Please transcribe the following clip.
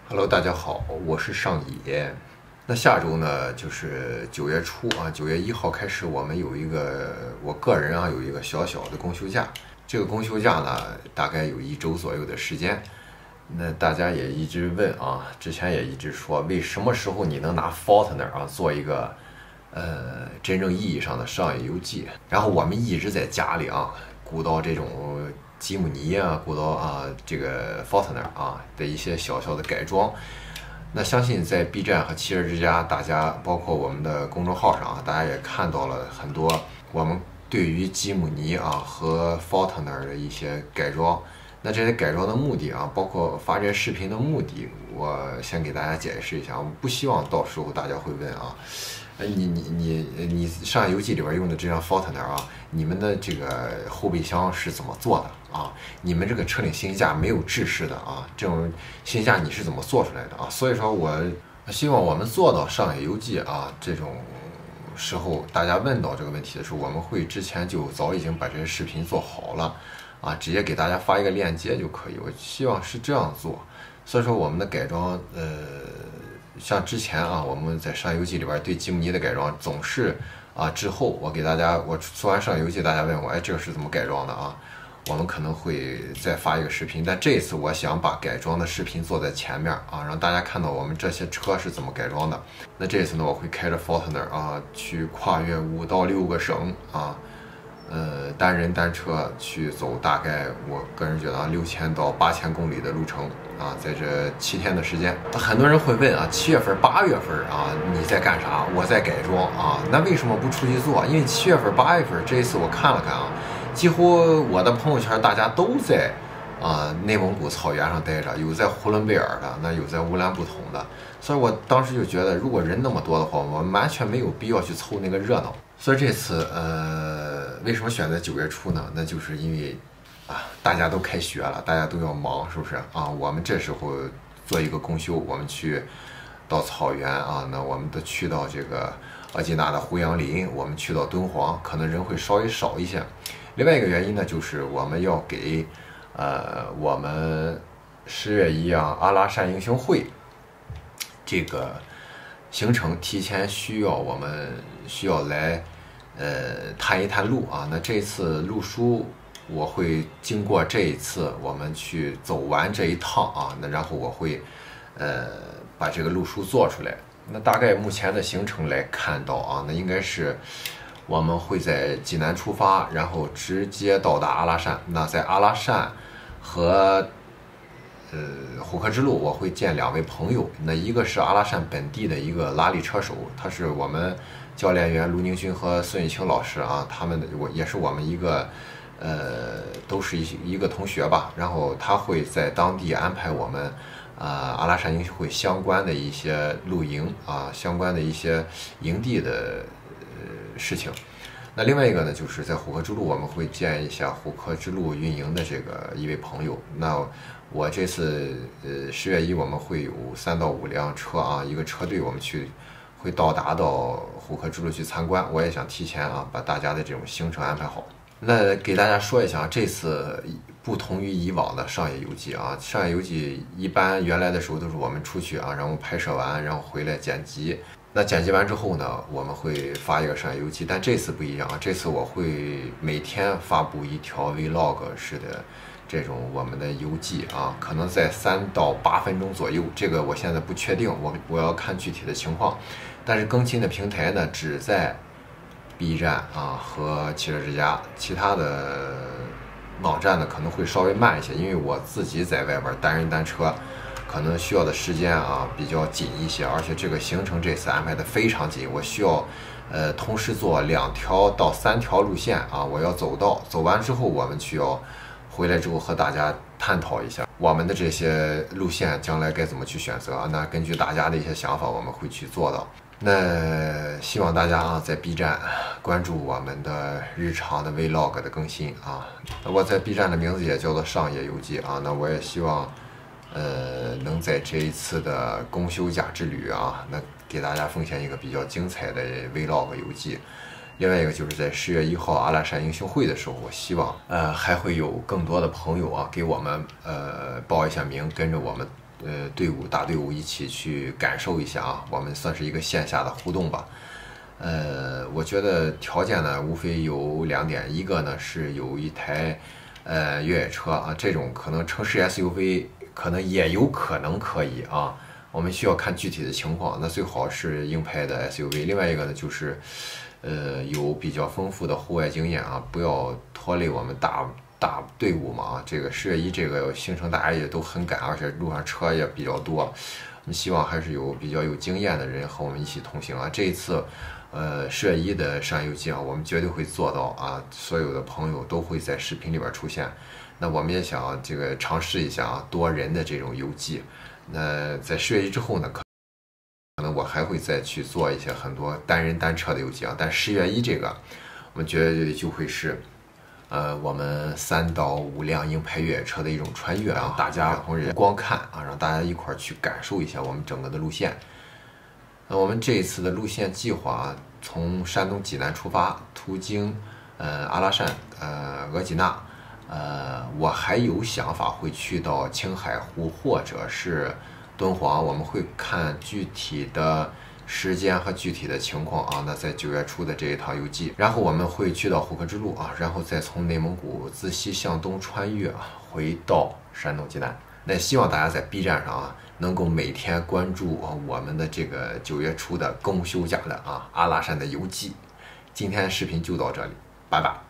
Hello，大家好，我是上野。那下周呢，就是9月初啊，9月1号开始，我们有一个我个人有一个小小的公休假。这个公休假呢，大概有1周左右的时间。那大家也一直问啊，之前也一直说，为什么时候你能拿 Fortner 做一个真正意义上的商业游记？然后我们一直在家里鼓捣这种吉姆尼鼓捣这个 Fortner 的一些小小的改装。那相信在 B 站和汽车之家，大家包括我们的公众号上大家也看到了很多我们对于吉姆尼和 Fortner 的一些改装。那这些改装的目的包括发这视频的目的，我先给大家解释一下。我不希望到时候大家会问你上游记里边用的这辆 Fortner 你们的这个后备箱是怎么做的你们这个车顶新架没有制式的这种新架你是怎么做出来的所以说我希望我们做到上野游记这种时候，大家问到这个问题的时候，我们会之前就早已经把这些视频做好了直接给大家发一个链接就可以。我希望是这样做。所以说我们的改装像之前我们在上游记里边对吉姆尼的改装总是之后我给大家我做完上游记，大家问我这个是怎么改装的我们可能会再发一个视频。但这一次我想把改装的视频做在前面让大家看到我们这些车是怎么改装的。那这一次呢，我会开着 Fortner 去跨越5到6个省单人单车去走，大概我个人觉得6000到8000公里的路程在这7天的时间。很多人会问7月份、8月份你在干啥？我在改装那为什么不出去做？因为7月份、8月份这一次我看了看几乎我的朋友圈大家都在内蒙古草原上待着，有在呼伦贝尔的，那有在乌兰布统的。所以我当时就觉得，如果人那么多的话，我们完全没有必要去凑那个热闹。所以这次为什么选择9月初呢？那就是因为大家都开学了，大家都要忙，是不是我们这时候做一个公休，我们去到草原那我们都去到这个额济纳的胡杨林，我们去到敦煌，可能人会稍微少一些。另外一个原因呢，就是我们要给我们10月1阿拉善英雄会这个行程提前我们需要来探一探路那这次路书我会经过这一次我们去走完这一趟那然后我会把这个路书做出来。那大概目前的行程来看到那应该是我们会在济南出发，然后直接到达阿拉善。那在阿拉善和虎克之路我会见2位朋友。那一个是阿拉善本地的一个拉力车手，他是我们教练员卢宁勋和孙玉清老师他们也是我们一个都是一个同学吧。然后他会在当地安排我们阿拉善英雄会相关的一些露营相关的一些营地的事情。那另外一个呢，就是在虎克之路我们会见一下虎克之路运营的这个一位朋友。那我这次10月1我们会有3到5辆车一个车队，我们会到达到虎克之路去参观。我也想提前把大家的这种行程安排好。那给大家说一下这次不同于以往的上野游记上野游记一般原来的时候都是我们出去然后拍摄完然后回来剪辑。那剪辑完之后呢，我们会发一个上野游记。但这次不一样这次我会每天发布一条 vlog 式的这种我们的游记可能在3到8分钟左右，这个我现在不确定，我要看具体的情况。但是更新的平台呢只在 B 站和汽车之家，其他的网站呢可能会稍微慢一些，因为我自己在外边单人单车可能需要的时间比较紧一些，而且这个行程这次安排的非常紧，我需要同时做2条到3条路线我要走完之后，我们需要回来之后和大家探讨一下我们的这些路线将来该怎么去选择那根据大家的一些想法，我们会去做到。那希望大家在 B 站关注我们的日常的 vlog 的更新我在 B 站的名字也叫做上野游记那我也希望能在这一次的公休假之旅那给大家奉献一个比较精彩的 vlog 游记。另外一个就是在10月1号阿拉善英雄会的时候，我希望还会有更多的朋友给我们报一下名，跟着我们大队伍一起去感受一下啊，我们算是一个线下的互动吧。我觉得条件呢无非有2点，一个呢是有一台越野车啊，这种可能城市 SUV 可能也有可能可以啊，我们需要看具体的情况，那最好是硬派的 SUV。另外一个呢就是有比较丰富的户外经验啊，不要拖累我们大队伍嘛啊，这个10月1这个行程大家也都很赶，而且路上车也比较多，我们希望还是有比较有经验的人和我们一起同行啊。这一次10月1的山游记啊，我们绝对会做到啊，所有的朋友都会在视频里边出现。那我们也想这个尝试一下啊，多人的这种游记。那在10月1之后呢，可能我还会再去做一些很多单人单车的游记啊，但10月1这个，我们绝对就会是我们3到5辆硬派越野车的一种穿越啊，大家同人光看啊，让大家一块儿去感受一下我们整个的路线。我们这一次的路线计划从山东济南出发，途经阿拉善、额济纳，我还有想法会去到青海湖或者是敦煌，我们会看具体的时间和具体的情况啊。那在9月初的这一趟游记，然后我们会去到虎克之路啊，然后再从内蒙古自西向东穿越啊，回到山东济南。那希望大家在 B 站上啊，能够每天关注我们的这个9月初的公休假的阿拉善的游记。今天视频就到这里，拜拜。